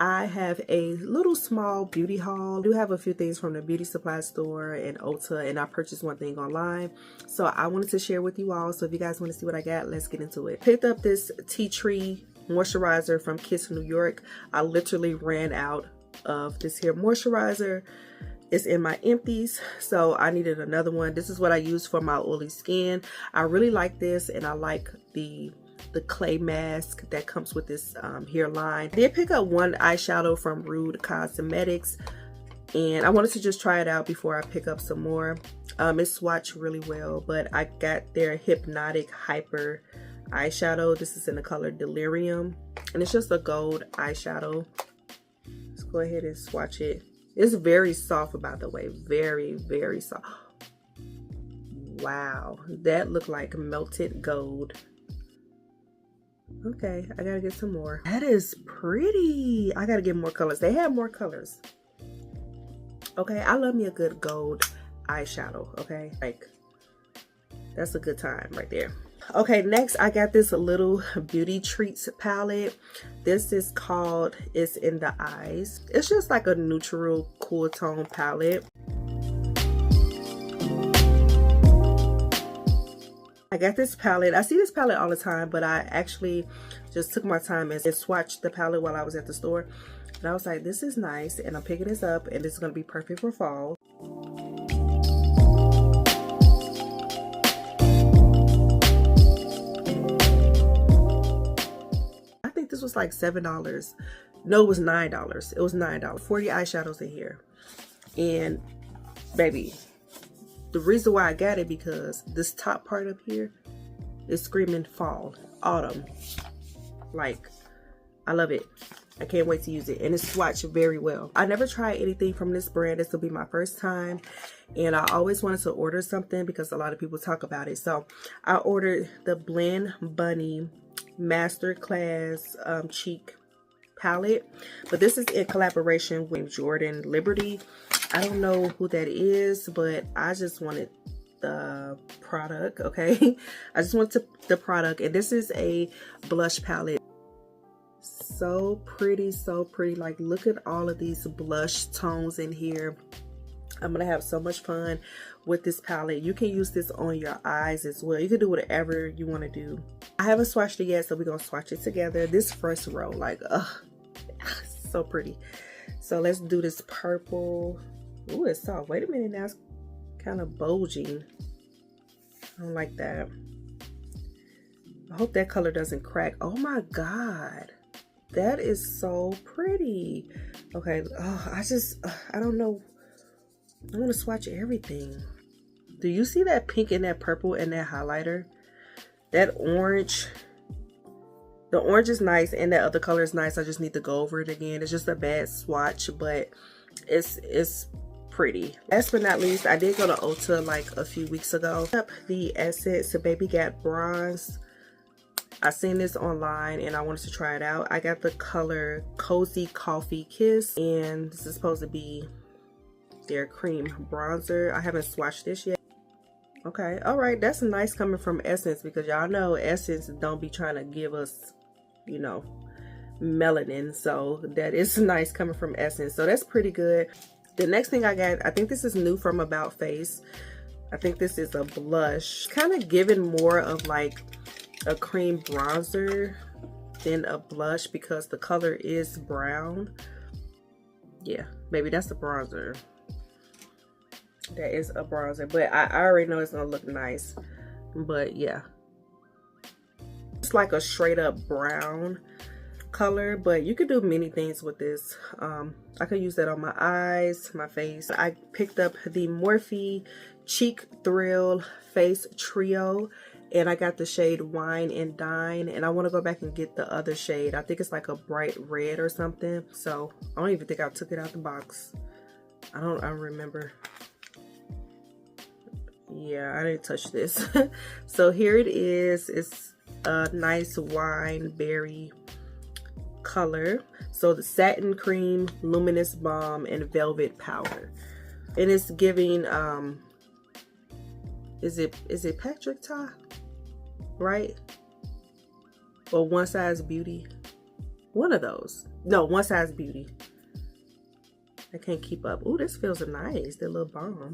I have a little small beauty haul. I do have a few things from the beauty supply store and Ulta, and I purchased one thing online. So I wanted to share with you all. So if you guys want to see what I got, let's get into it. Picked up this tea tree moisturizer from Kiss New York. I literally ran out of this here moisturizer. It's in my empties, so I needed another one. This is what I use for my oily skin. I really like this, and I like the clay mask that comes with this hairline. I did pick up one eyeshadow from Rude Cosmetics, and I wanted to just try it out before I pick up some more. It swatched really well, but I got their Hypnotic Hyper eyeshadow. This is in the color Delirium, and it's just a gold eyeshadow. Let's go ahead and swatch it. It's very soft, by the way. Very, very soft. Wow, that looked like melted gold. Okay, I gotta get some more. That is pretty. I gotta get more colors. They have more colors. Okay, I love me a good gold eyeshadow. Okay, like that's a good time right there. Okay, next I got this little beauty treats palette. This is called It's in the Eyes. It's just like a neutral cool tone palette. I got this palette. I see this palette all the time, but I actually just took my time and swatched the palette while I was at the store. And I was like, this is nice, and I'm picking this up, and this is going to be perfect for fall. This was like $7. No, it was $9. It was $9. 40 eyeshadows in here. And baby, the reason why I got it because this top part up here is screaming fall, autumn. Like, I love it. I can't wait to use it, and it's swatched very well. I never tried anything from this brand. This will be my first time, and I always wanted to order something because a lot of people talk about it. So I ordered the Blend Bunny Masterclass cheek palette, but this is in collaboration with Jordan Liberty. I don't know who that is, but I just wanted the product. Okay, I just wanted the product, and this is a blush palette. So pretty, so pretty. Like, look at all of these blush tones in here. I'm gonna have so much fun with this palette. You can use this on your eyes as well. You can do whatever you want to do. I haven't swatched it yet, so we're gonna swatch it together. This first row, like, so pretty. So let's do this purple. Ooh, it's soft. Wait a minute, now it's kind of bulging. I don't like that. I hope that color doesn't crack. Oh my god, that is so pretty. Okay, I don't know. I want to swatch everything. Do you see that pink and that purple and that highlighter? That orange. The orange is nice, and that other color is nice. I just need to go over it again. It's just a bad swatch, but it's pretty. Last but not least, I did go to Ulta like a few weeks ago. The Essence Baby Got Bronze. I seen this online and I wanted to try it out. I got the color Cozy Coffee Kiss, and this is supposed to be their cream bronzer. I haven't swatched this yet. Okay, all right, that's nice coming from Essence, because y'all know Essence don't be trying to give us, you know, melanin. So that is nice coming from Essence. So that's pretty good. The next thing I got, I think this is new from About Face. I think this is a blush, kind of giving more of like a cream bronzer than a blush because the color is brown. Yeah, maybe that's a bronzer. That is a bronzer, but I already know it's gonna look nice. But yeah, it's like a straight up brown color, but you could do many things with this. I could use that on my eyes, my face. I picked up the Morphe Cheek Thrill Face Trio, and I got the shade Wine and Dine, and I want to go back and get the other shade. I think it's like a bright red or something. So I don't even think I took it out the box. I don't remember. Yeah, I didn't touch this. So here it is. It's a nice wine berry color. So the satin cream, luminous balm, and velvet powder. And it's giving is it Patrick Ta, right? Or One Size Beauty. One of those. No, One Size Beauty. I can't keep up. Ooh, this feels nice. That little balm.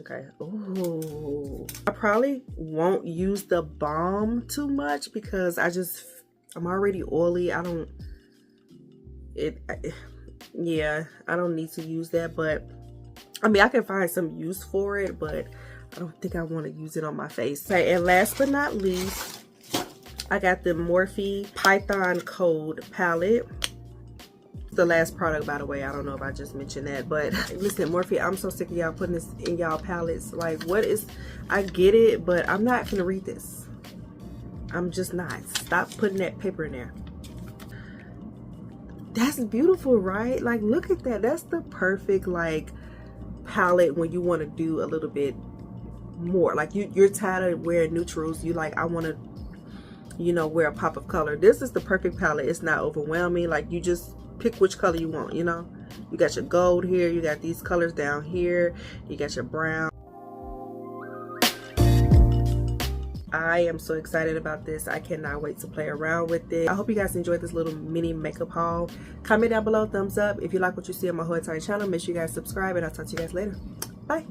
Okay. Ooh. I probably won't use the balm too much because I'm already oily. Yeah, I don't need to use that, but I mean, I can find some use for it, but I don't think I want to use it on my face. Okay, and last but not least, I got the Morphe Python Code palette. The last product, by the way. I don't know if I just mentioned that, but listen, Morphe, I'm so sick of y'all putting this in y'all palettes. Like, what is, I get it, but I'm not gonna read this. I'm just not. Stop putting that paper in there. That's beautiful, right? Like, look at that. That's the perfect, like, palette when you want to do a little bit more. Like, you're tired of wearing neutrals. You like, I want to, you know, wear a pop of color. This is the perfect palette. It's not overwhelming. Like, you just pick which color you want, you know. You got your gold here. You got these colors down here. You got your brown. I am so excited about this. I cannot wait to play around with it. I hope you guys enjoyed this little mini makeup haul. Comment down below, thumbs up. If you like what you see on my whole entire channel, make sure you guys subscribe, and I'll talk to you guys later. Bye.